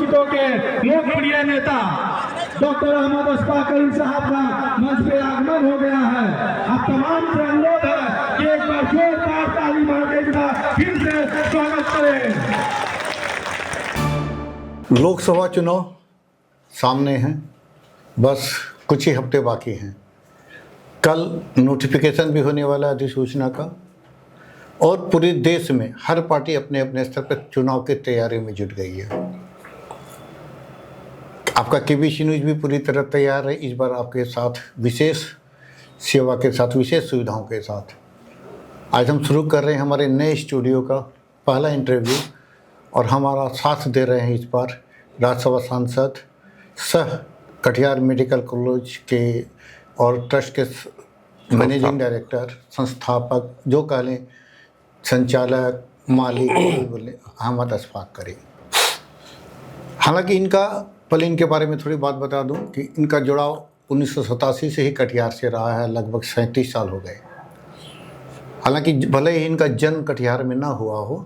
सीटों के लोकप्रिय नेता डॉक्टर अहमद अशफाक करीम साहब का मंच पे आगमन हो गया है। अब तमाम से अनुरोध है कि एक बार जोरदार ताली मार के इनका फिर से स्वागत करें। लोकसभा चुनाव सामने हैं, बस कुछ ही हफ्ते बाकी हैं। कल नोटिफिकेशन भी होने वाला है अधिसूचना का, और पूरे देश में हर पार्टी अपने अपने स्तर पर चुनाव की तैयारी में जुट गई है। आपका केबीसी न्यूज़ भी पूरी तरह तैयार है इस बार आपके साथ विशेष सेवा के साथ, विशेष सुविधाओं के साथ। आज हम शुरू कर रहे हैं हमारे नए स्टूडियो का पहला इंटरव्यू, और हमारा साथ दे रहे हैं इस बार राज्यसभा सांसद, सह कटिहार मेडिकल कॉलेज के और ट्रस्ट के मैनेजिंग डायरेक्टर, संस्थापक, जो कह लें संचालक, मालिक बोले, अहमद अशफाक करीम। हालांकि इनका पहले इनके बारे में थोड़ी बात बता दूं कि इनका जुड़ाव 1987 से ही कटिहार से रहा है, लगभग 37 साल हो गए। हालांकि भले ही इनका जन्म कटिहार में ना हुआ हो,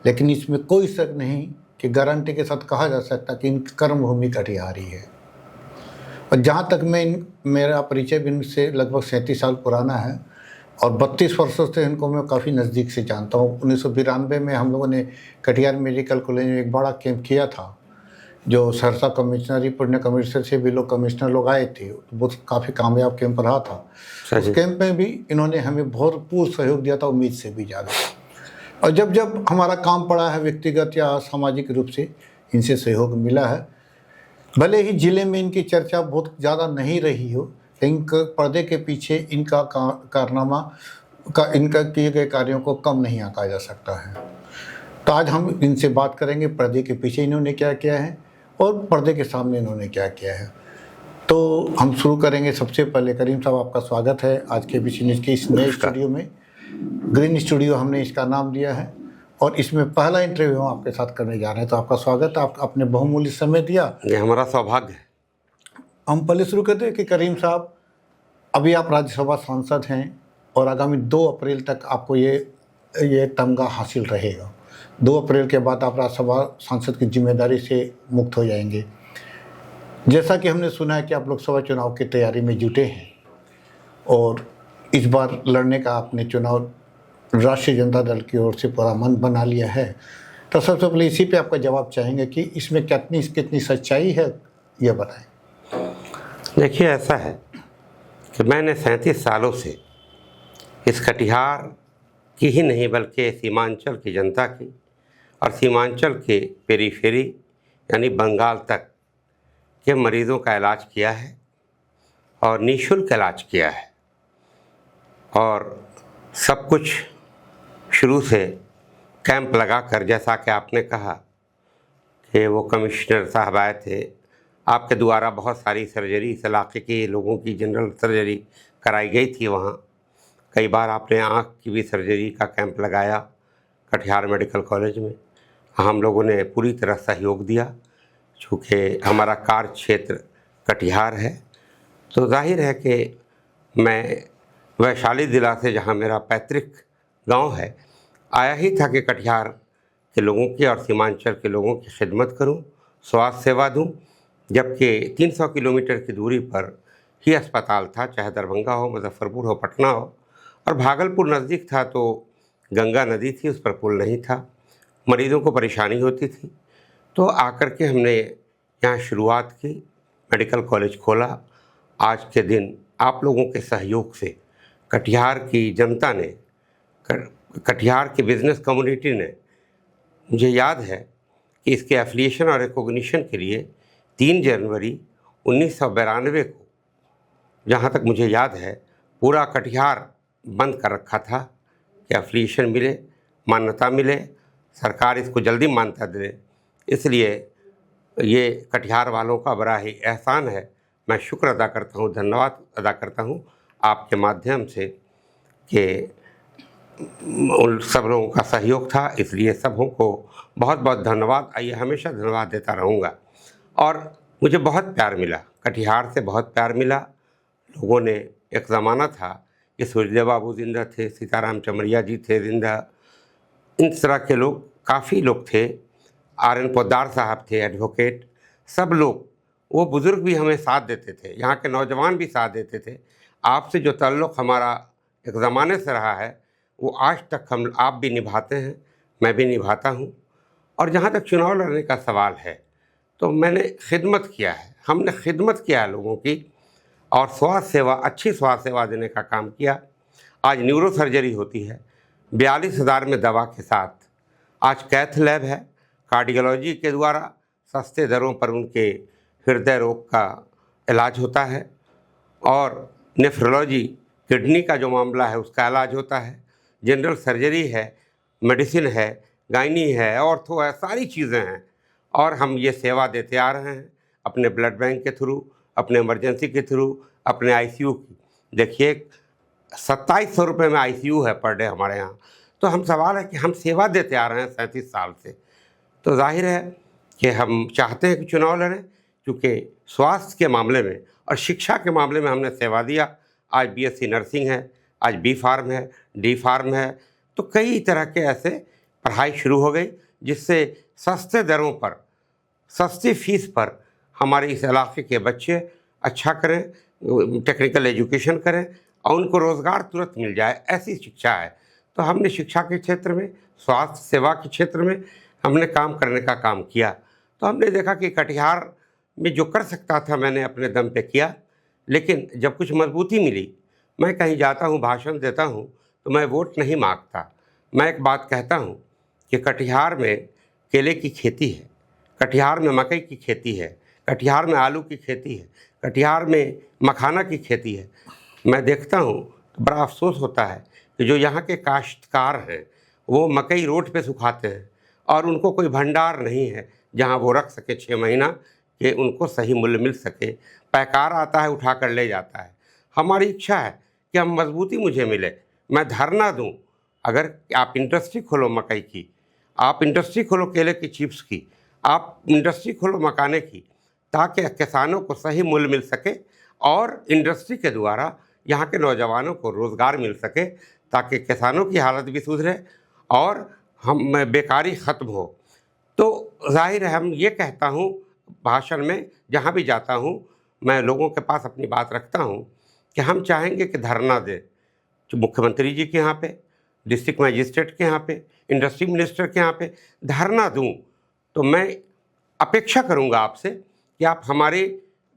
लेकिन इसमें कोई शक नहीं कि गारंटी के साथ कहा जा सकता कि इनकी कर्मभूमि कटिहार ही है। और जहाँ तक मेरा परिचय भी इनसे लगभग 37 साल पुराना है, और 32 वर्षों से इनको मैं काफ़ी नज़दीक से जानता हूँ। 1992 में हम लोगों ने कटिहार मेडिकल कॉलेज में एक बड़ा कैंप किया था, जो सहरसा कमिश्नरी पुणे कमिश्नर से भी लोग कमिश्नर लोग आए थे। वो काफ़ी कामयाब कैंप रहा था। उस कैंप में भी इन्होंने हमें भरपूर सहयोग दिया था, उम्मीद से भी ज़्यादा। और जब जब हमारा काम पड़ा है व्यक्तिगत या सामाजिक रूप से, इनसे सहयोग मिला है। भले ही ज़िले में इनकी चर्चा बहुत ज़्यादा नहीं रही हो, लेकिन पर्दे के पीछे इनका कारनामा का, इनका किए गए कार्यों को कम नहीं आंका जा सकता है। तो आज हम इनसे बात करेंगे पर्दे के पीछे इन्होंने क्या किया है और पर्दे के सामने इन्होंने क्या किया है। तो हम शुरू करेंगे। सबसे पहले करीम साहब, आपका स्वागत है आज के केबीसी न्यूज़ के इस नए स्टूडियो में। ग्रीन स्टूडियो हमने इसका नाम दिया है, और इसमें पहला इंटरव्यू हम आपके साथ करने जा रहे हैं। तो आपका स्वागत है, आप अपने बहुमूल्य समय दिया, ये हमारा सौभाग्य है। हम पहले शुरू करते हैं कि करीम साहब, अभी आप राज्यसभा सांसद हैं और आगामी 2 अप्रैल तक आपको ये तमगा हासिल रहेगा। 2 अप्रैल के बाद आप राज्यसभा सांसद की जिम्मेदारी से मुक्त हो जाएंगे। जैसा कि हमने सुना है कि आप लोकसभा चुनाव की तैयारी में जुटे हैं, और इस बार लड़ने का आपने चुनाव राष्ट्रीय जनता दल की ओर से पूरा मन बना लिया है। तो सबसे पहले इसी पे आपका जवाब चाहेंगे कि इसमें कितनी सच्चाई है, यह बताएं। देखिए, ऐसा है कि मैंने 37 सालों से इस कटिहार की ही नहीं बल्कि सीमांचल की जनता की और सीमांचल के पेरीफेरी यानी बंगाल तक के मरीज़ों का इलाज किया है, और निःशुल्क इलाज किया है। और सब कुछ शुरू से कैंप लगाकर, जैसा कि आपने कहा कि वो कमिश्नर साहब आए थे, आपके द्वारा बहुत सारी सर्जरी इस इलाके के लोगों की जनरल सर्जरी कराई गई थी वहाँ। कई बार आपने आँख की भी सर्जरी का कैंप लगाया कटिहार मेडिकल कॉलेज में। हम लोगों ने पूरी तरह सहयोग दिया। चूँकि हमारा कार्य क्षेत्र कटिहार है, तो जाहिर है कि मैं वैशाली ज़िला से, जहाँ मेरा पैतृक गांव है, आया ही था कि कटिहार के लोगों की और सीमांचल के लोगों की खिदमत करूं, स्वास्थ्य सेवा दूं। जबकि 300 किलोमीटर की दूरी पर ही अस्पताल था, चाहे दरभंगा हो, मुजफ्फरपुर हो, पटना हो। और भागलपुर नज़दीक था तो गंगा नदी थी, उस पर पुल नहीं था, मरीज़ों को परेशानी होती थी। तो आकर के हमने यहाँ शुरुआत की, मेडिकल कॉलेज खोला। आज के दिन आप लोगों के सहयोग से कटिहार की जनता ने, कटिहार की बिज़नेस कम्युनिटी ने, मुझे याद है कि इसके एफिलिएशन और रिकॉग्निशन के लिए 3 जनवरी 1992 को, जहाँ तक मुझे याद है, पूरा कटिहार बंद कर रखा था कि एफिलिएशन मिले, मान्यता मिले, सरकार इसको जल्दी मान्यता दे। इसलिए ये कटिहार वालों का बड़ा ही एहसान है। मैं शुक्र अदा करता हूँ, धन्यवाद अदा करता हूँ आपके माध्यम से कि उन सब लोगों का सहयोग था, इसलिए सबों को बहुत बहुत धन्यवाद। आइए, हमेशा धन्यवाद देता रहूँगा। और मुझे बहुत प्यार मिला, कटिहार से बहुत प्यार मिला। लोगों ने, एक ज़माना था कि सूर्यदेव बाबू जिंदा थे, सीताराम चमरिया जी थे जिंदा, इन तरह के लोग, काफ़ी लोग थे। RN पोद्दार साहब थे, एडवोकेट, सब लोग, वो बुज़ुर्ग भी हमें साथ देते थे, यहाँ के नौजवान भी साथ देते थे। आपसे जो ताल्लुक़ हमारा एक ज़माने से रहा है वो आज तक हम आप भी निभाते हैं, मैं भी निभाता हूँ। और जहाँ तक चुनाव लड़ने का सवाल है तो मैंने खिदमत किया है, हमने खिदमत किया है लोगों की, और स्वास्थ्य सेवा, अच्छी स्वास्थ्य सेवा देने का काम किया। आज न्यूरो सर्जरी होती है 42,000 में दवा के साथ। आज कैथ लैब है, कार्डियोलॉजी के द्वारा सस्ते दरों पर उनके हृदय रोग का इलाज होता है, और नेफ्रोलॉजी, किडनी का जो मामला है उसका इलाज होता है। जनरल सर्जरी है, मेडिसिन है, गायनी है, ऑर्थो है, सारी चीज़ें हैं। और हम ये सेवा देते आ रहे हैं अपने ब्लड बैंक के थ्रू, अपने इमरजेंसी के थ्रू, अपने ICU की। देखिए 2700 रुपये में ICU है पर डे हमारे यहाँ। तो हम सवाल है कि हम सेवा देते आ रहे हैं 37 साल से, तो जाहिर है कि हम चाहते हैं कि चुनाव लड़ें, क्योंकि स्वास्थ्य के मामले में और शिक्षा के मामले में हमने सेवा दिया। आज BSc नर्सिंग है, आज B फार्म है, D फार्म है, तो कई तरह के ऐसे पढ़ाई शुरू हो गई जिससे सस्ते दरों पर, सस्ती फीस पर हमारे इस इलाके के बच्चे अच्छा करें, टेक्निकल एजुकेशन करें और उनको रोज़गार तुरंत मिल जाए, ऐसी शिक्षा है। तो हमने शिक्षा के क्षेत्र में, स्वास्थ्य सेवा के क्षेत्र में हमने काम करने का काम किया। तो हमने देखा कि कटिहार में जो कर सकता था मैंने अपने दम पे किया, लेकिन जब कुछ मजबूती मिली, मैं कहीं जाता हूँ, भाषण देता हूँ, तो मैं वोट नहीं मांगता। मैं एक बात कहता हूँ कि कटिहार में केले की खेती है, कटिहार में मकई की खेती है, कटिहार में आलू की खेती है, कटिहार में मखाना की खेती है। मैं देखता हूँ तो बड़ा अफसोस होता है कि जो यहाँ के काश्तकार हैं वो मकई रोड पे सुखाते हैं और उनको कोई भंडार नहीं है जहाँ वो रख सके 6 महीना, कि उनको सही मूल्य मिल सके। पैकार आता है, उठा कर ले जाता है। हमारी इच्छा है कि हम मजबूती मुझे मिले, मैं धरना दूँ। अगर आप इंडस्ट्री खोलो मकई की, आप इंडस्ट्री खोलो केले की चिप्स की, आप इंडस्ट्री खोलो मखाने की, ताकि किसानों को सही मूल्य मिल सके और इंडस्ट्री के द्वारा यहाँ के नौजवानों को रोज़गार मिल सके, ताकि किसानों की हालत भी सुधरे और हम बेकारी ख़त्म हो। तो जाहिर है हम ये कहता हूँ भाषण में, जहाँ भी जाता हूँ मैं लोगों के पास अपनी बात रखता हूँ कि हम चाहेंगे कि धरना दें जो मुख्यमंत्री जी के यहाँ पे, डिस्ट्रिक्ट मजिस्ट्रेट के यहाँ पे, इंडस्ट्री मिनिस्टर के यहाँ पे धरना दूँ। तो मैं अपेक्षा करूँगा आपसे कि आप हमारी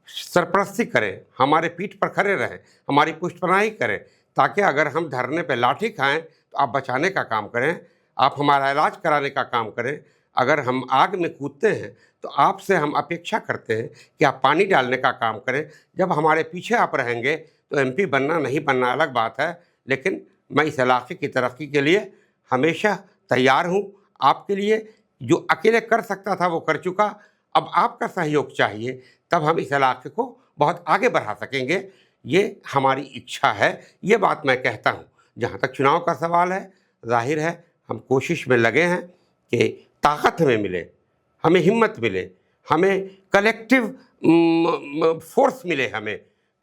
सरपरस्ती करें, हमारे पीठ पर खड़े रहें, हमारी पुष्टपनाही करें, ताकि अगर हम धरने पे लाठी खाएं तो आप बचाने का काम करें, आप हमारा इलाज कराने का काम करें। अगर हम आग में कूदते हैं तो आपसे हम अपेक्षा करते हैं कि आप पानी डालने का काम करें। जब हमारे पीछे आप रहेंगे तो MP बनना नहीं बनना अलग बात है, लेकिन मैं इस इलाके की तरक्की के लिए हमेशा तैयार हूँ। आपके लिए जो अकेले कर सकता था वो कर चुका, अब आपका सहयोग चाहिए, तब हम इस इलाके को बहुत आगे बढ़ा सकेंगे। ये हमारी इच्छा है, ये बात मैं कहता हूँ। जहाँ तक चुनाव का सवाल है, जाहिर है हम कोशिश में लगे हैं कि ताकत हमें मिले, हमें हिम्मत मिले, हमें कलेक्टिव फोर्स मिले हमें।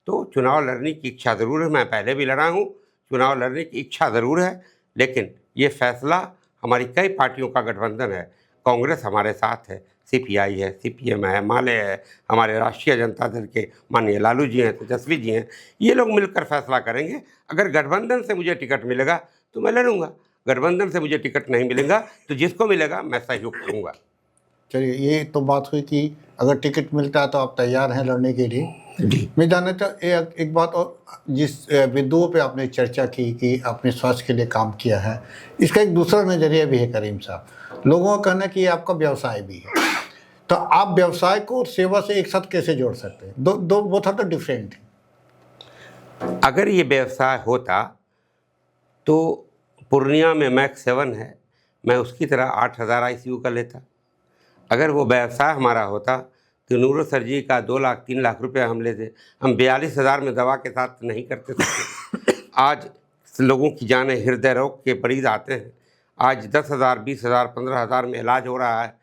तो चुनाव लड़ने की इच्छा ज़रूर है, मैं पहले भी लड़ा हूँ, चुनाव लड़ने की इच्छा ज़रूर है, लेकिन ये फैसला हमारी कई पार्टियों का गठबंधन है। कांग्रेस हमारे साथ है, CPI है, CPM है, माले है, हमारे राष्ट्रीय जनता दल के माननीय लालू जी हैं, तेजस्वी जी हैं, ये लोग मिलकर फैसला करेंगे। अगर गठबंधन से मुझे टिकट मिलेगा तो मैं लड़ूंगा, गठबंधन से मुझे टिकट नहीं मिलेगा तो जिसको मिलेगा मैं सहयोग करूँगा। चलिए, ये तो बात हुई कि अगर टिकट मिलता है तो आप तैयार हैं लड़ने के लिए। जी, मैं जानना चाहता एक बात और, जिस बिंदुओं पे आपने चर्चा की कि आपने स्वास्थ्य के लिए काम किया है, इसका एक दूसरा नज़रिया भी है करीम साहब। लोगों का कहना है कि ये आपका व्यवसाय भी है, तो आप व्यवसाय को और सेवा से एक साथ कैसे जोड़ सकते हैं? दो वो था तो डिफरेंट है। अगर ये व्यवसाय होता तो पूर्णिया में मैक्स 7 है, मैं उसकी तरह 8,000 ICU का लेता। अगर वो व्यवसाय हमारा होता तो न्यूरो सर्जरी का 2 लाख 3 लाख रुपये हम लेते। हम 42,000 में दवा के साथ नहीं करते थे। आज लोगों की जानें हृदय रोग के मरीज आते हैं, आज 10,000 20,000 15,000 में इलाज हो रहा है।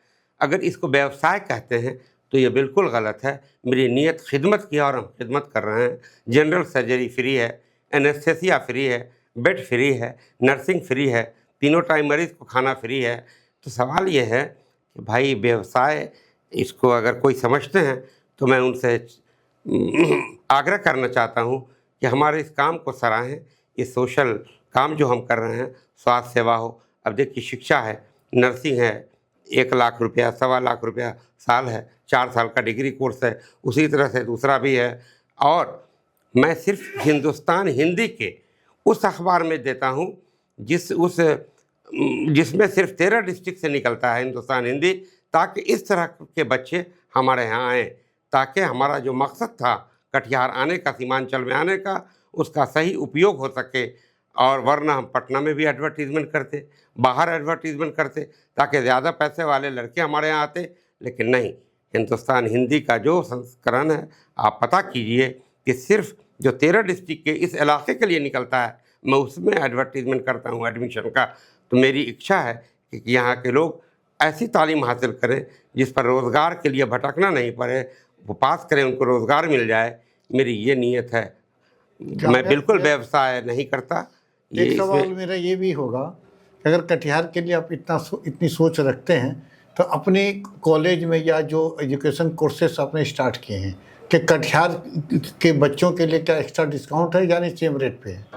अगर इसको व्यवसाय कहते हैं तो ये बिल्कुल गलत है। मेरी नीयत खिदमत की और हम खिदमत कर रहे हैं। जनरल सर्जरी फ्री है, एनेस्थेसिया फ्री है, बेड फ्री है, नर्सिंग फ्री है, तीनों टाइम मरीज को खाना फ्री है। तो सवाल ये है कि भाई व्यवसाय इसको अगर कोई समझते हैं तो मैं उनसे आग्रह करना चाहता हूँ कि हमारे इस काम को सराहें। ये सोशल काम जो हम कर रहे हैं, स्वास्थ्य सेवा हो, अब देखिए शिक्षा है, नर्सिंग है, 1 लाख रुपया, 1.25 लाख रुपया साल है, 4 साल का डिग्री कोर्स है, उसी तरह से दूसरा भी है। और मैं सिर्फ हिंदुस्तान हिंदी के उस अखबार में देता हूँ जिसमें सिर्फ 13 डिस्ट्रिक्ट से निकलता है हिंदुस्तान हिंदी, ताकि इस तरह के बच्चे हमारे यहाँ आएँ, ताकि हमारा जो मकसद था कटिहार आने का, सीमांचल में आने का, उसका सही उपयोग हो सके। और वरना हम पटना में भी एडवर्टीज़मेंट करते, बाहर एडवर्टीज़मेंट करते, ताकि ज़्यादा पैसे वाले लड़के हमारे यहाँ आते। लेकिन नहीं, हिंदुस्तान हिंदी का जो संस्करण है, आप पता कीजिए कि सिर्फ जो 13 डिस्ट्रिक्ट के इस इलाके के लिए निकलता है, मैं उसमें एडवर्टीज़मेंट करता हूँ एडमिशन का। तो मेरी इच्छा है कि यहाँ के लोग ऐसी तालीम हासिल करें जिस पर रोज़गार के लिए भटकना नहीं पड़े, वो पास करें, उनको रोज़गार मिल जाए। मेरी ये नीयत है। मैं बिल्कुल व्यवसाय नहीं करता। एक सवाल मेरा ये भी होगा कि अगर कटिहार के लिए आप इतनी सोच रखते हैं तो अपने कॉलेज में या जो एजुकेशन कोर्सेस आपने स्टार्ट किए हैं कि कटिहार के बच्चों के लिए क्या एक्स्ट्रा डिस्काउंट है, यानी सेम रेट पे है?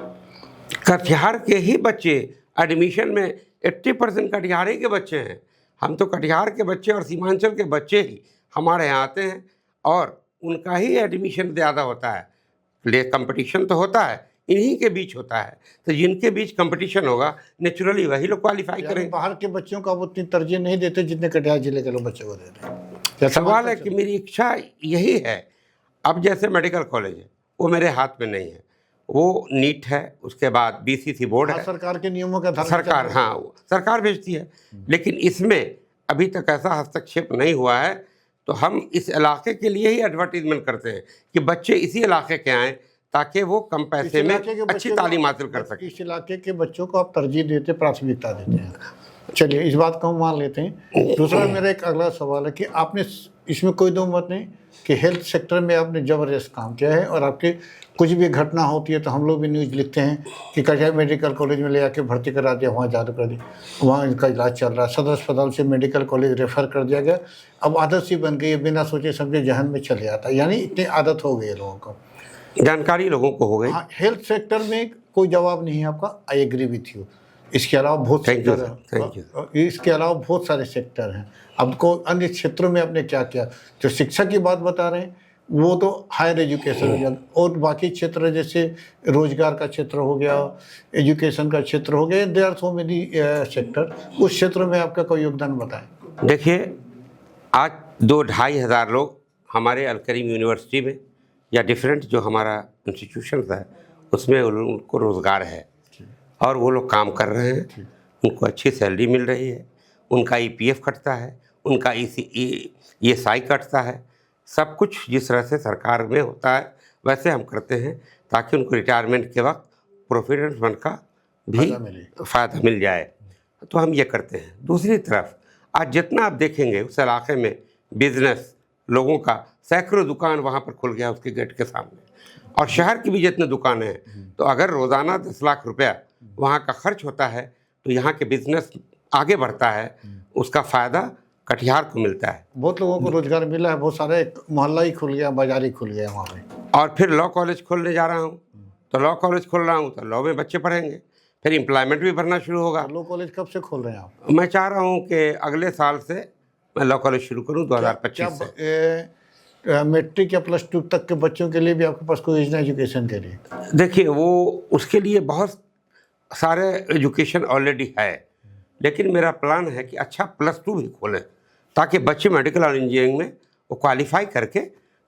कटिहार के ही बच्चे एडमिशन में 80% कटिहार के बच्चे हैं। हम तो कटिहार के बच्चे और सीमांचल के बच्चे ही हमारे यहाँ आते हैं और उनका ही एडमिशन ज़्यादा होता है। कंपटीशन तो होता है, इन्हीं के बीच होता है, तो जिनके बीच कंपटीशन होगा नेचुरली वही लोग क्वालिफाई करें। बाहर के बच्चों को आप उतनी तरजीह नहीं देते जितने कटिहार जिले के लोग बच्चों को देते हैं। सवाल है कि मेरी इच्छा यही है। अब जैसे मेडिकल कॉलेज है, वो मेरे हाथ में नहीं है, वो नीट है, उसके बाद BCC बोर्ड है, सरकार के नियमों का सरकार, हाँ सरकार भेजती है। लेकिन इसमें अभी तक ऐसा हस्तक्षेप नहीं हुआ है, तो हम इस इलाके के लिए ही एडवर्टीजमेंट करते हैं कि बच्चे इसी इलाके के आएँ ताकि वो कम पैसे में अच्छी तालीम हासिल कर सकें। इस इलाके के बच्चों को आप तरजीह देते, प्राथमिकता देते हैं। चलिए, इस बात को हम मान लेते हैं। दूसरा मेरा एक अगला सवाल है कि आपने, इसमें कोई दो मत नहीं कि हेल्थ सेक्टर में आपने ज़बरदस्त काम किया है और आपके कुछ भी घटना होती है तो हम लोग भी न्यूज़ लिखते हैं कि कटिहार मेडिकल कॉलेज में ले आके भर्ती करा दिया, वहाँ चालू कर दिया, वहाँ इनका इलाज चल रहा है, सदर अस्पताल से मेडिकल कॉलेज रेफ़र कर दिया गया। अब आदत सी बन गई है, बिना सोचे समझे जहन में चले आता है, यानी इतनी आदत हो गई है लोगों को, जानकारी लोगों को हो गई। हाँ, हेल्थ सेक्टर में कोई जवाब नहीं है आपका, आई एग्री विथ यू। इसके अलावा बहुत सेक्टर हैं, इसके अलावा बहुत सारे सेक्टर हैं। आपको अन्य क्षेत्रों में आपने क्या किया? जो शिक्षा की बात बता रहे हैं वो तो हायर एजुकेशन हो गया, और बाकी क्षेत्र जैसे रोजगार का क्षेत्र हो गया, एजुकेशन का क्षेत्र हो गया, there are so many sector. उस क्षेत्र में आपका कोई योगदान बताएं। देखिए, आज 2-2.5 हज़ार लोग हमारे अलकरीम यूनिवर्सिटी में या डिफरेंट जो हमारा इंस्टीट्यूशन है उसमें उनको रोज़गार है और वो लोग काम कर रहे हैं, उनको अच्छी सैलरी मिल रही है, उनका EPF कटता है, उनका ESI कटता है। सब कुछ जिस तरह से सरकार में होता है वैसे हम करते हैं ताकि उनको रिटायरमेंट के वक्त प्रोविडेंट फंड का भी फ़ायदा मिल जाए, तो हम ये करते हैं। दूसरी तरफ आज जितना आप देखेंगे उस इलाके में बिजनेस लोगों का, सैकड़ों दुकान वहाँ पर खुल गया उसके गेट के सामने, और शहर की भी जितने दुकानें हैं, तो अगर रोज़ाना 10 लाख रुपया वहाँ का खर्च होता है तो यहाँ के बिजनेस आगे बढ़ता है, उसका फ़ायदा कटिहार को मिलता है। बहुत लोगों को रोजगार मिला है, बहुत सारे मोहल्ला ही खुल गया, बाजार ही खुल गया वहाँ पे। और फिर लॉ कॉलेज खोलने जा रहा हूँ, तो लॉ कॉलेज खोल रहा हूँ तो लॉ में बच्चे पढ़ेंगे, फिर एम्प्लॉयमेंट भी भरना शुरू होगा। लॉ कॉलेज कब से खोल रहे हैं आप? मैं चाह रहा हूँ कि अगले साल से मैं लॉ कॉलेज शुरू करूँ, 2025 से। मैट्रिक या +2 तक के बच्चों के लिए भी आपके पास कोई योजना एजुकेशन के लिए? देखिए, वो उसके लिए बहुत सारे एजुकेशन ऑलरेडी है, लेकिन मेरा प्लान है कि अच्छा +2 भी खोलें ताकि बच्चे मेडिकल और इंजीनियरिंग में वो क्वालिफाई करके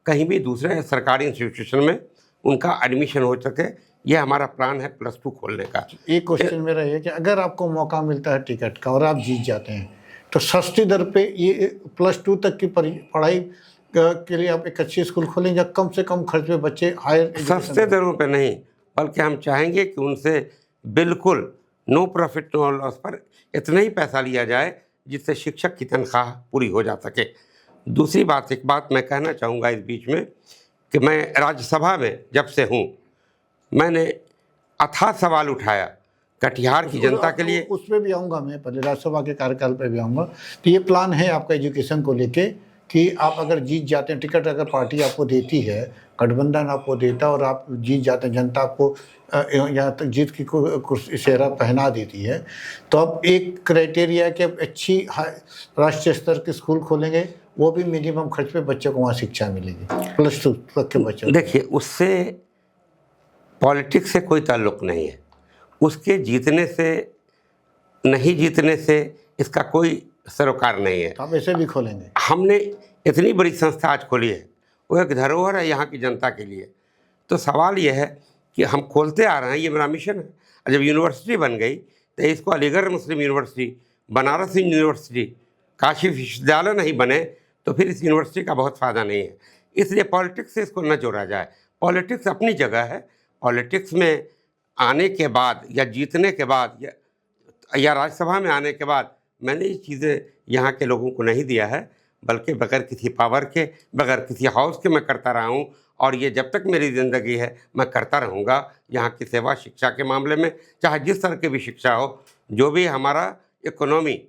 कहीं भी दूसरे सरकारी इंस्टीट्यूशन में उनका एडमिशन हो सके। ये हमारा प्लान है +2 खोलने का। एक क्वेश्चन मेरा ये कि अगर आपको मौका मिलता है टिकट का और आप जीत जाते हैं तो सस्ती दर पे ये +2 तक की पढ़ाई के लिए आप एक अच्छी स्कूल खोलें या कम से कम खर्च में बच्चे हायर? सस्ते दरों पे नहीं, बल्कि हम चाहेंगे कि उनसे बिल्कुल नो प्रॉफिट नो लॉस पर इतना ही पैसा लिया जाए जिससे शिक्षक की तनख्वाह पूरी हो जा सके। दूसरी बात, एक बात मैं कहना चाहूँगा इस बीच में कि मैं राज्यसभा में जब से हूँ, मैंने अथाह सवाल उठाया कटिहार की जनता के लिए। उस पर भी आऊँगा मैं, पहले राज्यसभा के कार्यकाल पर भी आऊँगा। तो ये प्लान है आपका एजुकेशन को लेके कि आप अगर जीत जाते हैं, टिकट अगर पार्टी आपको देती है, गठबंधन आपको देता है और आप जीत जाते हैं, जनता आपको यहाँ तक जीत की सेहरा पहना देती है, तो अब एक क्राइटेरिया है कि अब अच्छी राष्ट्रीय स्तर के स्कूल खोलेंगे, वो भी मिनिमम खर्च पे बच्चों को वहाँ शिक्षा मिलेगी, +2 तक के बच्चों। देखिए, उससे पॉलिटिक्स से कोई ताल्लुक़ नहीं है, उसके जीतने से नहीं जीतने से इसका कोई सरोकार नहीं है। हम ऐसे भी खोलेंगे। हमने इतनी बड़ी संस्था आज खोली है, वो एक धरोहर है यहाँ की जनता के लिए। तो सवाल यह है कि हम खोलते आ रहे हैं, ये मेरा मिशन है। और जब यूनिवर्सिटी बन गई तो इसको अलीगढ़ मुस्लिम यूनिवर्सिटी, बनारस यूनिवर्सिटी, काशी विश्वविद्यालय नहीं बने तो फिर इस यूनिवर्सिटी का बहुत फ़ायदा नहीं है। इसलिए पॉलिटिक्स से इसको न जोड़ा जाए। पॉलिटिक्स अपनी जगह है, पॉलिटिक्स में आने के बाद या जीतने के बाद या राज्यसभा में आने के बाद मैंने ये चीज़ें यहाँ के लोगों को नहीं दिया है, बल्कि बगैर किसी पावर के, बगैर किसी हाउस के मैं करता रहा हूँ, और ये जब तक मेरी ज़िंदगी है मैं करता रहूँगा। यहाँ की सेवा शिक्षा के मामले में, चाहे जिस तरह की भी शिक्षा हो, जो भी हमारा इकोनॉमी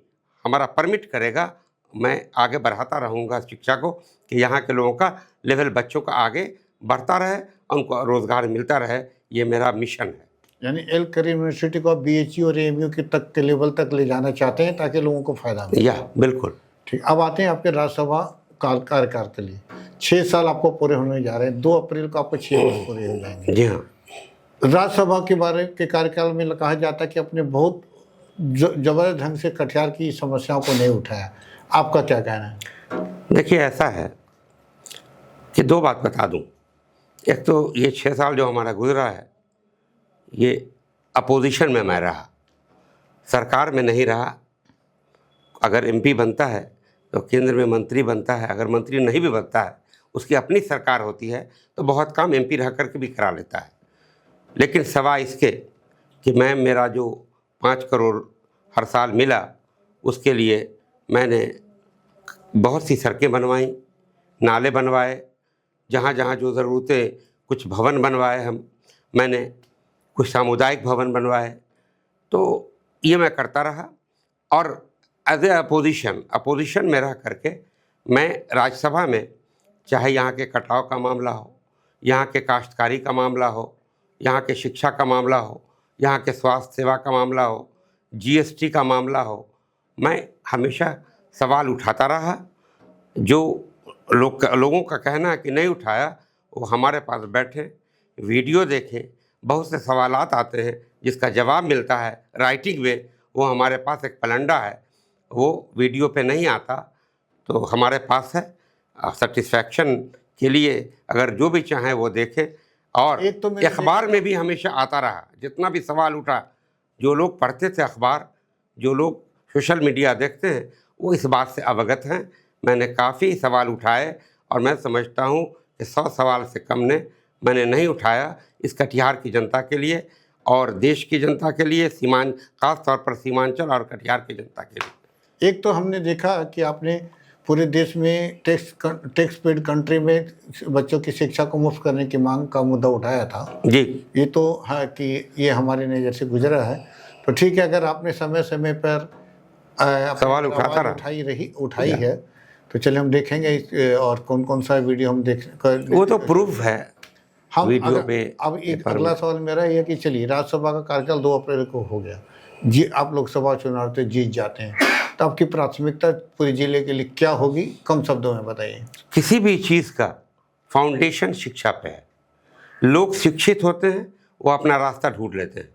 हमारा परमिट करेगा, मैं आगे बढ़ाता रहूँगा शिक्षा को, कि यहाँ के लोगों का लेवल, बच्चों का आगे बढ़ता रहे, उनको रोज़गार मिलता रहे। ये मेरा मिशन है। यानी एल करीम यूनिवर्सिटी को आप BHU और AMU के तक के लेवल तक ले जाना चाहते हैं ताकि लोगों को फ़ायदा मिले। या बिल्कुल ठीक। अब आते हैं आपके राज्यसभा कार्यकाल के लिए। 6 साल आपको पूरे होने जा रहे हैं, 2 अप्रैल को आपको 6 वर्ष पूरे हो जाएंगे। जी हाँ। राज्यसभा के बारे के कार्यकाल में कहा जाता है कि आपने बहुत जबरदस्त ढंग से कटिहार की समस्याओं को नहीं उठाया, आपका क्या कहना है? देखिए, ऐसा है कि 2 बात बता दूं। एक तो ये 6 साल जो हमारा गुजरा है, ये अपोजिशन में मैं रहा, सरकार में नहीं रहा। अगर MP बनता है तो केंद्र में मंत्री बनता है, अगर मंत्री नहीं भी बनता है, उसकी अपनी सरकार होती है, तो बहुत काम MP रह कर के भी करा लेता है। लेकिन सवाल इसके कि मेरा जो 5 करोड़ हर साल मिला, उसके लिए मैंने बहुत सी सड़कें बनवाई, नाले बनवाए, जहाँ जहाँ जो ज़रूरतें, कुछ भवन बनवाए, मैंने कुछ सामुदायिक भवन बनवाए। तो ये मैं करता रहा। और एज ए अपोजिशन में रह करके मैं राज्यसभा में, चाहे यहाँ के कटाव का मामला हो, यहाँ के काश्तकारी का मामला हो, यहाँ के शिक्षा का मामला हो, यहाँ के स्वास्थ्य सेवा का मामला हो, GST का मामला हो, मैं हमेशा सवाल उठाता रहा। जो लोगों का कहना है कि नहीं उठाया, वो हमारे पास बैठे, वीडियो देखें, बहुत से सवालात आते हैं जिसका जवाब मिलता है राइटिंग में। वो हमारे पास एक पलंडा है, वो वीडियो पे नहीं आता, तो हमारे पास है। सेटिस्फैक्शन के लिए अगर जो भी चाहें वो देखें। और एक तो अखबार में भी हमेशा आता रहा, जितना भी सवाल उठा, जो लोग पढ़ते थे अखबार, जो लोग सोशल मीडिया देखते हैं, वो इस बात से अवगत हैं। मैंने काफ़ी सवाल उठाए और मैं समझता हूँ कि 100 सवाल से कम ने मैंने नहीं उठाया इस कटिहार की जनता के लिए और देश की जनता के लिए, खास तौर पर सीमांचल और कटिहार की जनता के लिए। एक तो हमने देखा कि आपने पूरे देश में टैक्स पेड कंट्री में बच्चों की शिक्षा को मुफ्त करने की मांग का मुद्दा उठाया था। जी, ये तो है कि ये हमारे नज़र से गुजरा है। तो ठीक है, अगर आपने समय समय पर सवाल उठाता उठाई है तो चलिए हम देखेंगे और कौन कौन सा वीडियो हम वो तो प्रूफ है हम वीडियो पे। अब एक अगला सवाल मेरा ये कि चलिए राज्यसभा का कार्यकाल 2 अप्रैल को हो गया जी, आप लोकसभा चुनाव से जीत जाते हैं, तो आपकी प्राथमिकता पूरे जिले के लिए क्या होगी? कम शब्दों में बताइए। किसी भी चीज़ का फाउंडेशन शिक्षा पे है। लोग शिक्षित होते हैं, वो अपना रास्ता ढूंढ लेते हैं,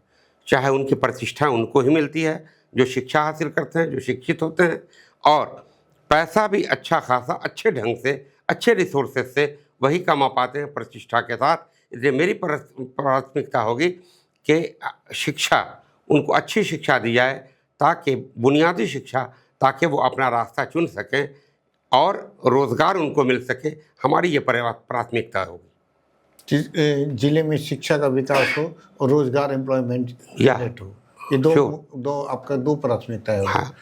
चाहे उनकी प्रतिष्ठा उनको ही मिलती है जो शिक्षा हासिल करते हैं, जो शिक्षित होते हैं, और पैसा भी अच्छा खासा अच्छे ढंग से, अच्छे रिसोर्सेज से वही कमा पाते हैं प्रतिष्ठा के साथ। इसलिए मेरी प्राथमिकता होगी कि शिक्षा, उनको अच्छी शिक्षा दी जाए, ताकि बुनियादी शिक्षा, ताकि वो अपना रास्ता चुन सकें और रोज़गार उनको मिल सके। हमारी ये प्राथमिकता होगी। जिले में शिक्षा का विकास हो और रोज़गार एम्प्लॉयमेंट हो, ये दो आपका 2 प्राथमिकता है। हाँ।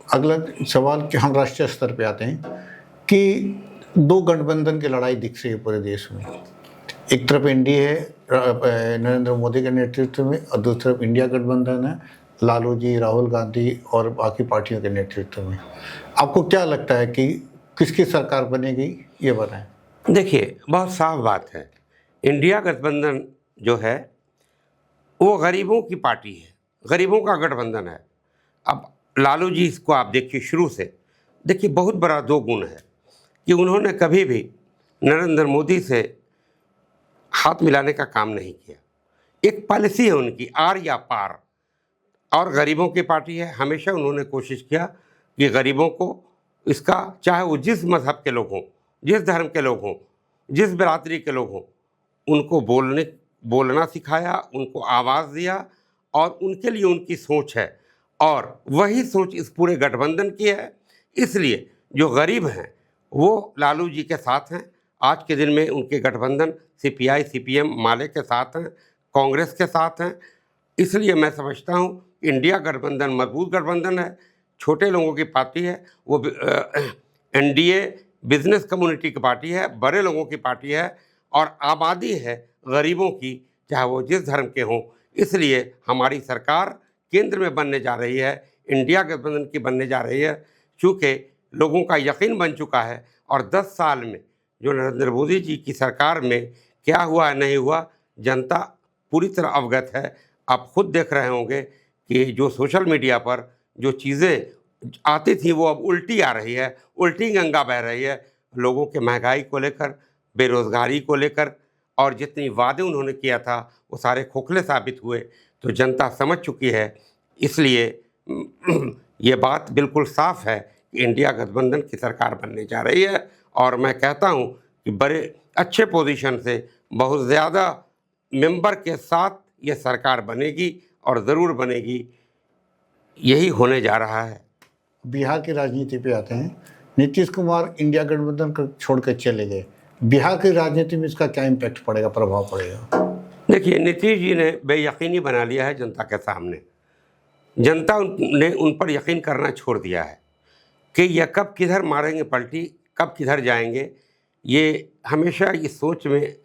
अगला सवाल कि हम राष्ट्रीय स्तर पे आते हैं कि 2 गठबंधन की लड़ाई दिख रही है पूरे देश में। एक तरफ एनडीए है नरेंद्र मोदी के नेतृत्व में, और दूसरी तरफ इंडिया गठबंधन है लालू जी, राहुल गांधी और बाकी पार्टियों के नेतृत्व में। आपको क्या लगता है कि किसकी सरकार बनेगी, ये बताएं। देखिए, बहुत साफ बात है, इंडिया गठबंधन जो है वो गरीबों की पार्टी है, गरीबों का गठबंधन है। अब लालू जी इसको आप देखिए, शुरू से देखिए, बहुत बड़ा दो गुण है कि उन्होंने कभी भी नरेंद्र मोदी से हाथ मिलाने का काम नहीं किया। एक पॉलिसी है उनकी, आर या पार, और गरीबों की पार्टी है। हमेशा उन्होंने कोशिश किया कि गरीबों को इसका, चाहे वो जिस मज़हब के लोग हों, जिस धर्म के लोग हों, जिस बिरादरी के लोग हों, उनको बोलना सिखाया, उनको आवाज़ दिया, और उनके लिए उनकी सोच है, और वही सोच इस पूरे गठबंधन की है। इसलिए जो गरीब हैं वो लालू जी के साथ हैं। आज के दिन में उनके गठबंधन सीपीआई सीपीएम माले के साथ हैं, कांग्रेस के साथ हैं। इसलिए मैं समझता हूँ इंडिया गठबंधन मजबूत गठबंधन है, छोटे लोगों की पार्टी है। वो एनडीए बिजनेस कम्युनिटी की पार्टी है, बड़े लोगों की पार्टी है, और आबादी है गरीबों की, चाहे वो जिस धर्म के हों। इसलिए हमारी सरकार केंद्र में बनने जा रही है, इंडिया गठबंधन की बनने जा रही है, चूँकि लोगों का यकीन बन चुका है। और 10 साल में जो नरेंद्र मोदी जी की सरकार में क्या हुआ नहीं हुआ, जनता पूरी तरह अवगत है। आप खुद देख रहे होंगे कि जो सोशल मीडिया पर जो चीज़ें आती थी वो अब उल्टी आ रही है, उल्टी गंगा बह रही है। लोगों के महंगाई को लेकर, बेरोज़गारी को लेकर, और जितनी वादे उन्होंने किया था वो सारे खोखले साबित हुए। तो जनता समझ चुकी है। इसलिए ये बात बिल्कुल साफ है कि इंडिया गठबंधन की सरकार बनने जा रही है, और मैं कहता हूँ कि बड़े अच्छे पोजीशन से, बहुत ज़्यादा मेंबर के साथ ये सरकार बनेगी, और ज़रूर बनेगी। यही होने जा रहा है। बिहार की राजनीति पे आते हैं। नीतीश कुमार इंडिया गठबंधन को छोड़ कर चले गए, बिहार की राजनीति में इसका क्या इम्पैक्ट पड़ेगा, प्रभाव पड़ेगा? देखिए, नीतीश जी ने बेयकीनी बना लिया है जनता के सामने। जनता ने उन पर यकीन करना छोड़ दिया है कि यह कब किधर मारेंगे पलटी, कब किधर जाएंगे। ये हमेशा इस सोच में,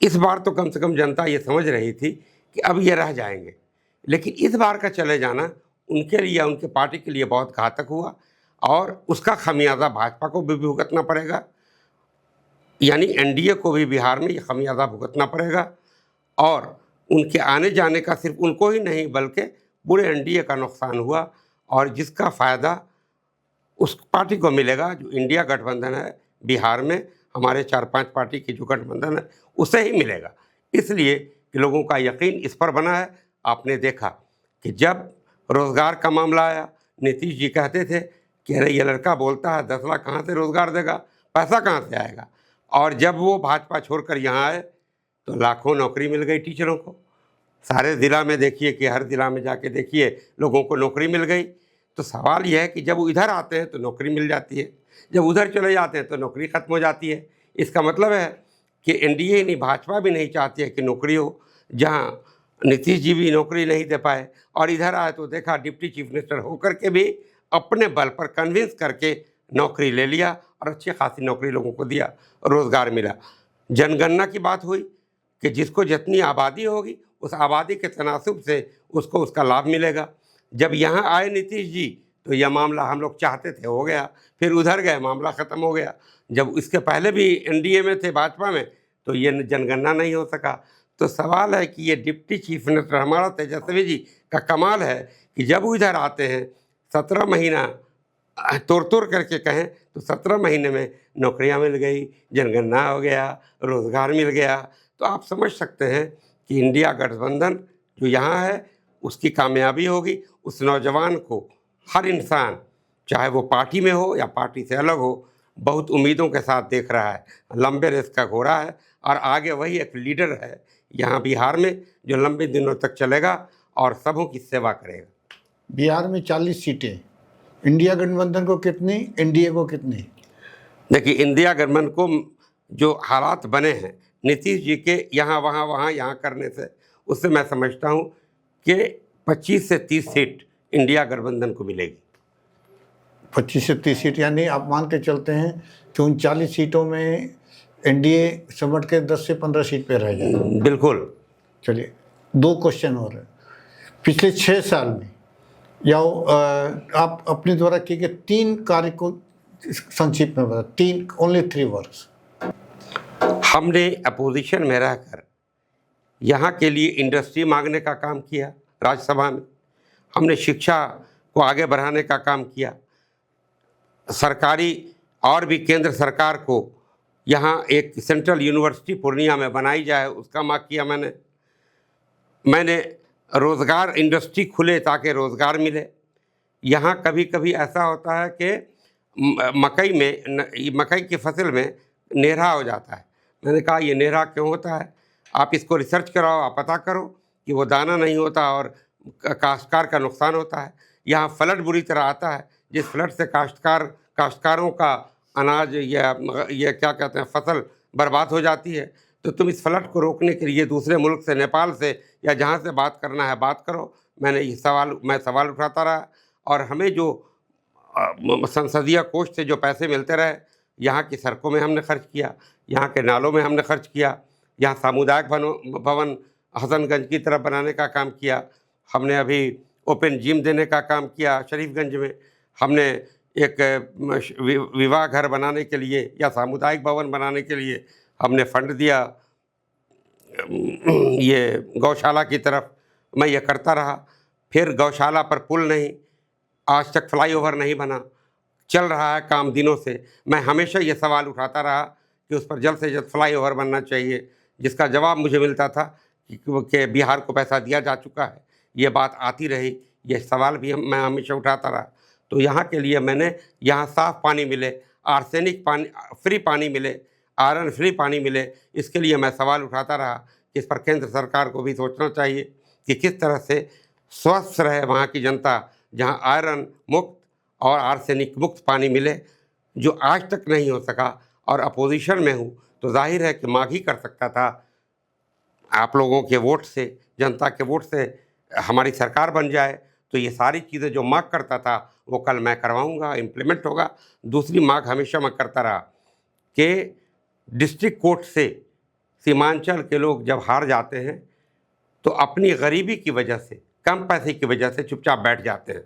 इस बार तो कम से कम जनता ये समझ रही थी कि अब ये रह जाएंगे, लेकिन इस बार का चले जाना उनके लिए, उनके पार्टी के लिए बहुत घातक हुआ, और उसका खमियाजा भाजपा को भी भुगतना पड़ेगा। यानी एनडीए को भी बिहार में ये खमियाजा भुगतना पड़ेगा, और उनके आने जाने का सिर्फ उनको ही नहीं बल्कि पूरे एनडीए का नुकसान हुआ, और जिसका फ़ायदा उस पार्टी को मिलेगा जो इंडिया गठबंधन है बिहार में। हमारे 4-5 पार्टी की जो गठबंधन है उसे ही मिलेगा। इसलिए कि लोगों का यकीन इस पर बना है। आपने देखा कि जब रोज़गार का मामला आया, नीतीश जी कहते थे कि अरे ये लड़का बोलता है 10 लाख कहाँ से रोज़गार देगा, पैसा कहाँ से आएगा। और जब वो भाजपा छोड़कर यहाँ आए तो लाखों नौकरी मिल गई टीचरों को। सारे ज़िला में देखिए कि हर ज़िला में जाके देखिए लोगों को नौकरी मिल गई। तो सवाल यह है कि जब वो इधर आते हैं तो नौकरी मिल जाती है, जब उधर चले जाते हैं तो नौकरी ख़त्म हो जाती है। इसका मतलब है कि एनडीए नहीं, भाजपा भी नहीं चाहती है कि नौकरी हो। जहाँ नीतीश जी भी नौकरी नहीं दे पाए और इधर आए तो देखा डिप्टी चीफ मिनिस्टर होकर के भी अपने बल पर कन्विंस करके नौकरी ले लिया, और अच्छी खासी नौकरी लोगों को दिया, रोज़गार मिला। जनगणना की बात हुई कि जिसको जितनी आबादी होगी उस आबादी के तनासुब से उसको उसका लाभ मिलेगा। जब यहाँ आए नीतीश जी तो यह मामला हम लोग चाहते थे हो गया, फिर उधर गए मामला ख़त्म हो गया। जब इसके पहले भी एनडीए में थे, भाजपा में, तो ये जनगणना नहीं हो सका। तो सवाल है कि ये डिप्टी चीफ मिनिस्टर हमारा तेजस्वी जी का कमाल है कि जब वो इधर आते हैं 17 महीना तोड़ करके कहें तो 17 महीने में नौकरियां मिल गई, जनगणना हो गया, रोज़गार मिल गया। तो आप समझ सकते हैं कि इंडिया गठबंधन जो यहाँ है उसकी कामयाबी होगी। उस नौजवान को हर इंसान, चाहे वो पार्टी में हो या पार्टी से अलग हो, बहुत उम्मीदों के साथ देख रहा है। लंबे रेस का घोड़ा है, और आगे वही एक लीडर है यहाँ बिहार में जो लंबे दिनों तक चलेगा और सबों की सेवा करेगा। बिहार में 40 सीटें, इंडिया गठबंधन को कितनी, एनडीए को कितनी? देखिए, इंडिया गठबंधन को जो हालात बने हैं नीतीश जी के यहाँ वहाँ यहाँ करने से, उससे मैं समझता हूँ कि 25 से 30 सीट इंडिया गठबंधन को मिलेगी। 25 से 30 सीट, यानी आप मान के चलते हैं कि उन 40 सीटों में एनडीए सिमट के 10 से 15 सीट पे रह जाए। बिल्कुल। चलिए 2 क्वेश्चन और है। पिछले 6 साल में या आप अपने द्वारा किए गए 3 कार्य को संक्षिप्त में बता, 3 ओनली 3 वर्ड्स। हमने अपोजिशन में रहकर यहाँ के लिए इंडस्ट्री मांगने का काम किया राज्यसभा में, हमने शिक्षा को आगे बढ़ाने का काम किया, सरकारी और भी केंद्र सरकार को यहाँ एक सेंट्रल यूनिवर्सिटी पूर्णिया में बनाई जाए उसका मांग किया मैंने रोज़गार इंडस्ट्री खुले ताकि रोज़गार मिले। यहाँ कभी कभी ऐसा होता है कि मकई की फसल में नेहरा हो जाता है। मैंने कहा ये नेहरा क्यों होता है, आप इसको रिसर्च कराओ, आप पता करो कि वो दाना नहीं होता और काश्तकार का नुकसान होता है। यहाँ फ्लड बुरी तरह आता है, जिस फ्लड से काश्तकारों का अनाज या क्या कहते हैं फसल बर्बाद हो जाती है। तो तुम इस फ्लड को रोकने के लिए दूसरे मुल्क से, नेपाल से या जहाँ से बात करना है बात करो। मैं सवाल उठाता रहा और हमें जो संसदीय कोष से जो पैसे मिलते रहे, यहाँ की सड़कों में हमने खर्च किया, यहाँ के नालों में हमने खर्च किया, यहाँ सामुदायिक भवन हसनगंज की तरफ बनाने का काम किया, हमने अभी ओपन जिम देने का काम किया शरीफगंज में, हमने एक विवाह घर बनाने के लिए या सामुदायिक भवन बनाने के लिए हमने फंड दिया, ये गौशाला की तरफ मैं ये करता रहा। फिर गौशाला पर पुल नहीं, आज तक फ्लाईओवर नहीं बना, चल रहा है काम दिनों से। मैं हमेशा ये सवाल उठाता रहा कि उस पर जल्द से जल्द फ्लाईओवर बनना चाहिए, जिसका जवाब मुझे मिलता था कि बिहार को पैसा दिया जा चुका है। ये बात आती रही, ये सवाल भी मैं हमेशा उठाता रहा। तो यहाँ के लिए मैंने यहाँ साफ़ पानी मिले, आर्सेनिक पानी फ्री पानी मिले, आयरन फ्री पानी मिले, इसके लिए मैं सवाल उठाता रहा कि इस पर केंद्र सरकार को भी सोचना चाहिए कि किस तरह से स्वस्थ रहे वहाँ की जनता, जहाँ आयरन मुक्त और आर्सेनिक मुक्त पानी मिले, जो आज तक नहीं हो सका। और अपोजिशन में हूँ तो जाहिर है कि मांग ही कर सकता था, आप लोगों के वोट से, जनता के वोट से हमारी सरकार बन जाए तो ये सारी चीज़ें जो मांग करता था वो कल मैं करवाऊंगा, इम्प्लीमेंट होगा। दूसरी मांग हमेशा मैं करता रहा कि डिस्ट्रिक्ट कोर्ट से सीमांचल के लोग जब हार जाते हैं तो अपनी गरीबी की वजह से, कम पैसे की वजह से चुपचाप बैठ जाते हैं।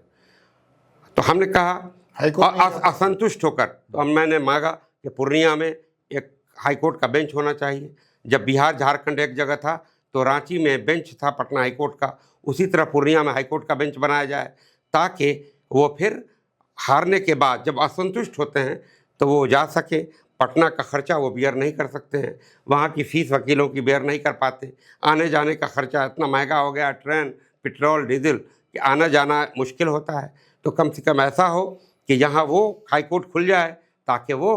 तो हमने कहा असंतुष्ट होकर तो मैंने मांगा कि पूर्णिया में एक हाईकोर्ट का बेंच होना चाहिए। जब बिहार झारखंड एक जगह था तो रांची में बेंच था पटना हाईकोर्ट का, उसी तरह पूर्णिया में हाईकोर्ट का बेंच बनाया जाए ताकि वो फिर हारने के बाद जब असंतुष्ट होते हैं तो वो जा सके। पटना का खर्चा वो बियर नहीं कर सकते हैं, वहाँ की फ़ीस वकीलों की बियर नहीं कर पाते, आने जाने का खर्चा इतना महंगा हो गया, ट्रेन पेट्रोल डीजल कि आना जाना मुश्किल होता है। तो कम से कम ऐसा हो कि यहाँ वो हाईकोर्ट खुल जाए ताकि वो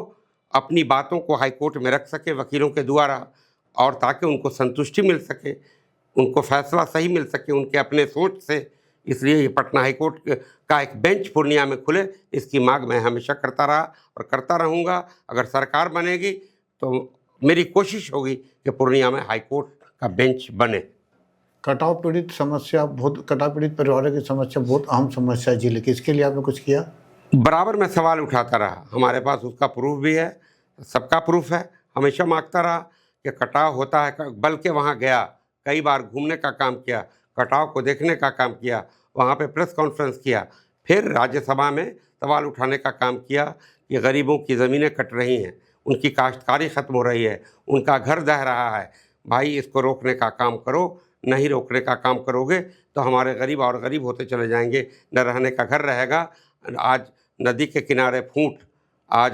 अपनी बातों को हाईकोर्ट में रख सके वकीलों के द्वारा, और ताकि उनको संतुष्टि मिल सके, उनको फैसला सही मिल सके उनके अपने सोच से। इसलिए ये पटना हाईकोर्ट का एक बेंच पूर्णिया में खुले, इसकी मांग मैं हमेशा करता रहा और करता रहूँगा। अगर सरकार बनेगी तो मेरी कोशिश होगी कि पूर्णिया में हाईकोर्ट का बेंच बने। कटाव पीड़ित परिवारों की समस्या बहुत अहम समस्या है जिले की, इसके लिए आपने कुछ किया? बराबर मैं सवाल उठाता रहा, हमारे पास उसका प्रूफ भी है, सबका प्रूफ है। हमेशा मांगता रहा कि कटाव होता है, बल्कि वहाँ गया, कई बार घूमने का काम किया, कटाव को देखने का काम किया, वहाँ पे प्रेस कॉन्फ्रेंस किया, फिर राज्यसभा में सवाल उठाने का काम किया कि गरीबों की ज़मीनें कट रही हैं, उनकी काश्तकारी ख़त्म हो रही है, उनका घर दह रहा है, भाई इसको रोकने का काम करो। नहीं रोकने का काम करोगे तो हमारे गरीब और गरीब होते चले जाएंगे, न रहने का घर रहेगा। आज नदी के किनारे फूट, आज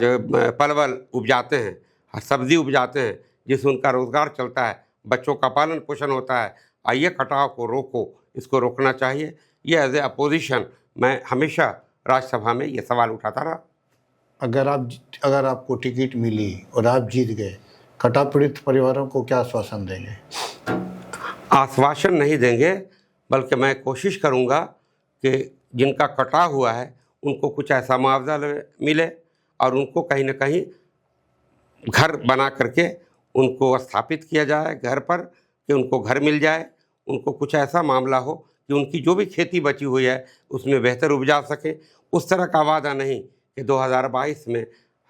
पलवल उपजाते हैं, सब्ज़ी उपजाते हैं, जिससे उनका रोज़गार चलता है, बच्चों का पालन पोषण होता है। आइए कटाव को रोको, इसको रोकना चाहिए। ये एज ए अपोजिशन मैं हमेशा राज्यसभा में ये सवाल उठाता रहा। अगर आपको टिकट मिली और आप जीत गए, कटाव पीड़ित परिवारों को क्या आश्वासन देंगे? आश्वासन नहीं देंगे, बल्कि मैं कोशिश करूंगा कि जिनका कटाव हुआ है उनको कुछ ऐसा मुआवजा मिले और उनको कहीं ना कहीं घर बना करके उनको स्थापित किया जाए घर पर, कि उनको घर मिल जाए। उनको कुछ ऐसा मामला हो कि उनकी जो भी खेती बची हुई है उसमें बेहतर उपजा सके। उस तरह का वादा नहीं कि 2022 में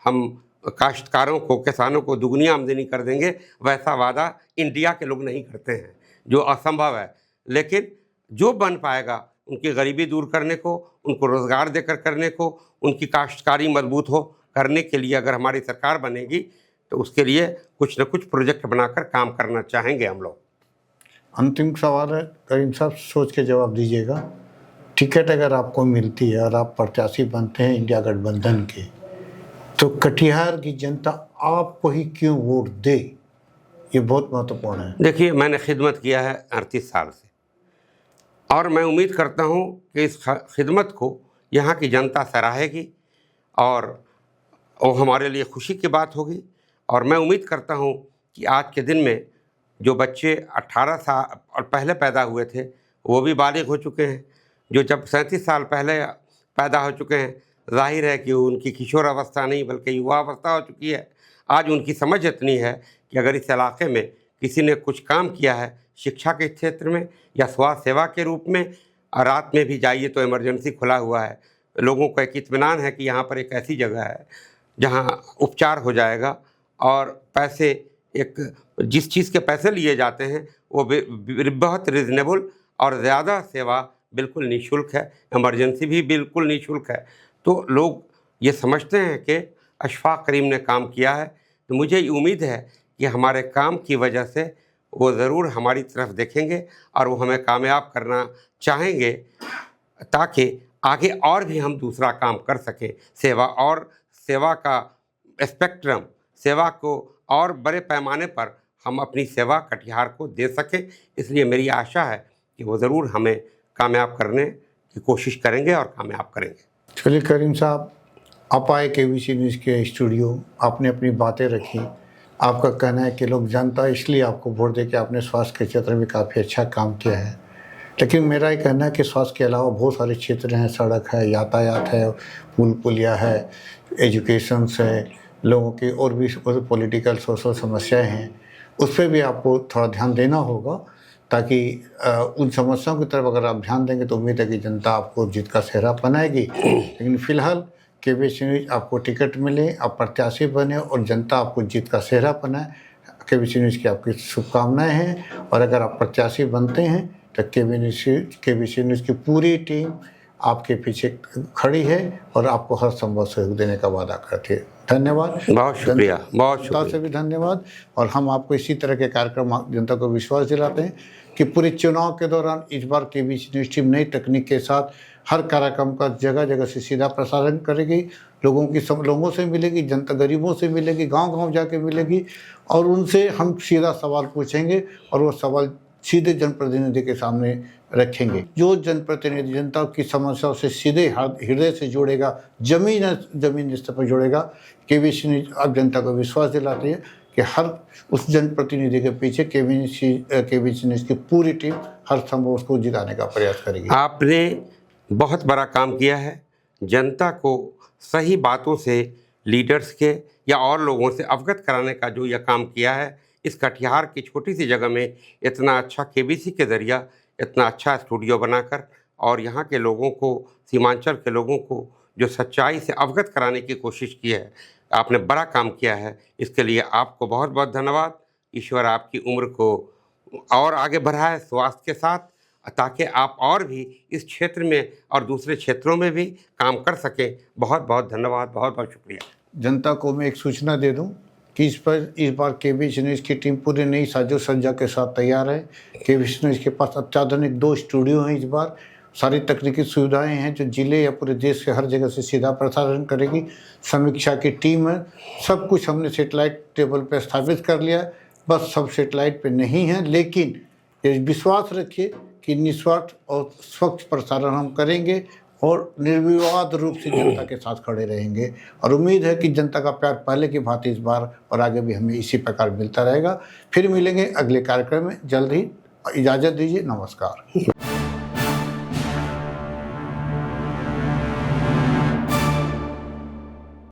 हम काश्तकारों को, किसानों को दुगनी आमदनी कर देंगे, वैसा वादा इंडिया के लोग नहीं करते हैं, जो असंभव है। लेकिन जो बन पाएगा उनकी गरीबी दूर करने को, उनको रोज़गार देकर करने को, उनकी काश्तकारी मजबूत हो करने के लिए अगर हमारी सरकार बनेगी तो उसके लिए कुछ न कुछ प्रोजेक्ट बनाकर काम करना चाहेंगे हम लोग। अंतिम सवाल है, करीम साहब सोच के जवाब दीजिएगा। टिकट अगर आपको मिलती है और आप प्रत्याशी बनते हैं इंडिया गठबंधन के, तो कटिहार की जनता आपको ही क्यों वोट दे? ये बहुत महत्वपूर्ण है। देखिए, मैंने खिदमत किया है 38 साल से, और मैं उम्मीद करता हूँ कि इस खिदमत को यहाँ की जनता सराहेगी और वो हमारे लिए खुशी की बात होगी। और मैं उम्मीद करता हूँ कि आज के दिन में जो बच्चे 18 साल और पहले पैदा हुए थे वो भी बालिग हो चुके हैं, जो जब 37 साल पहले पैदा हो चुके हैं, जाहिर है कि उनकी किशोर अवस्था नहीं बल्कि युवा अवस्था हो चुकी है। आज उनकी समझ इतनी है कि अगर इस इलाके में किसी ने कुछ काम किया है शिक्षा के क्षेत्र में या स्वास्थ्य सेवा के रूप में, और रात में भी जाइए तो इमरजेंसी खुला हुआ है, लोगों को एक इत्मीनान है कि यहाँ पर एक ऐसी जगह है जहाँ उपचार हो जाएगा और पैसे, एक जिस चीज़ के पैसे लिए जाते हैं वो बहुत रिजनेबल और ज़्यादा सेवा बिल्कुल निःशुल्क है, इमरजेंसी भी बिल्कुल निःशुल्क है। तो लोग ये समझते हैं कि अशफाक करीम ने काम किया है, तो मुझे उम्मीद है कि हमारे काम की वजह से वो ज़रूर हमारी तरफ देखेंगे और वो हमें कामयाब करना चाहेंगे, ताकि आगे और भी हम दूसरा काम कर सकें, सेवा का स्पेक्ट्रम, सेवा को और बड़े पैमाने पर हम अपनी सेवा कटिहार को दे सकें। इसलिए मेरी आशा है कि वो ज़रूर हमें कामयाब करने की कोशिश करेंगे और कामयाब करेंगे। चलिए करीम साहब, आप आए KBC न्यूज़ के स्टूडियो, आपने अपनी बातें रखी। आपका कहना है कि लोग जनता इसलिए आपको वोट दे कि आपने स्वास्थ्य के क्षेत्र में काफ़ी अच्छा काम किया है, लेकिन मेरा ये कहना है कि स्वास्थ्य के अलावा बहुत सारे क्षेत्र हैं, सड़क है, यातायात है, पुल पुलिया है, एजुकेशन है, लोगों की और भी पॉलिटिकल सोशल समस्याएं हैं, उस पर भी आपको थोड़ा ध्यान देना होगा, ताकि उन समस्याओं की तरफ अगर आप ध्यान देंगे तो उम्मीद है कि जनता आपको जीत का सेहरा बनाएगी। लेकिन फिलहाल KBC न्यूज़ आपको टिकट मिले, आप प्रत्याशी बने और जनता आपको जीत का सेहरा बनाए, KBC न्यूज़ की आपकी शुभकामनाएं हैं। और अगर आप प्रत्याशी बनते हैं तो KBC न्यूज़ की पूरी टीम आपके पीछे खड़ी है और आपको हर संभव सहयोग देने का वादा करती है। धन्यवाद, बहुत शुक्रिया, बहुत जनता से शुक्रिया। भी धन्यवाद। और हम आपको इसी तरह के कार्यक्रम जनता को विश्वास दिलाते हैं कि पूरे चुनाव के दौरान इस बार KBC न्यूज़ टीम नई तकनीक के साथ हर कार्यक्रम का जगह जगह से सीधा प्रसारण करेगी, लोगों से मिलेगी, जनता गरीबों से मिलेगी, गांव-गांव जाके मिलेगी और उनसे हम सीधा सवाल पूछेंगे और वो सवाल सीधे जनप्रतिनिधि के सामने रखेंगे। जो जनप्रतिनिधि जनता की समस्याओं से सीधे हृदय से जुड़ेगा, जमीन स्तर पर जुड़ेगा, KBC न्यूज़ अब जनता को विश्वास दिलाती है कि हर उस जनप्रतिनिधि के पीछे KBC न्यूज़ की पूरी टीम हर संभव उसको जिताने का प्रयास करेगी। आपने बहुत बड़ा काम किया है, जनता को सही बातों से लीडर्स के या और लोगों से अवगत कराने का जो यह काम किया है, इस कटिहार की छोटी सी जगह में इतना अच्छा KBC के ज़रिया इतना अच्छा स्टूडियो बनाकर और यहाँ के लोगों को, सीमांचल के लोगों को जो सच्चाई से अवगत कराने की कोशिश की है, आपने बड़ा काम किया है। इसके लिए आपको बहुत बहुत धन्यवाद। ईश्वर आपकी उम्र को और आगे बढ़ाए स्वास्थ्य के साथ, ताकि आप और भी इस क्षेत्र में और दूसरे क्षेत्रों में भी काम कर सकें। बहुत बहुत धन्यवाद, बहुत बहुत शुक्रिया। जनता को मैं एक सूचना दे दूं कि इस बार KBC न्यूज़ की टीम पूरी नई साजो सज्जा के साथ तैयार है। KBC न्यूज़ के पास अत्याधुनिक 2 स्टूडियो हैं। इस बार सारी तकनीकी सुविधाएं हैं जो जिले या पूरे देश के हर जगह से सीधा प्रसारण करेगी। समीक्षा की टीम है, सब कुछ हमने सेटेलाइट टेबल पर स्थापित कर लिया है। बस सब सेटेलाइट पे नहीं है, लेकिन ये विश्वास रखिए कि निस्वार्थ और स्वच्छ प्रसारण हम करेंगे और निर्विवाद रूप से जनता के साथ खड़े रहेंगे। और उम्मीद है कि जनता का प्यार पहले की भांति इस बार और आगे भी हमें इसी प्रकार मिलता रहेगा। फिर मिलेंगे अगले कार्यक्रम में जल्द ही। इजाज़त दीजिए, नमस्कार।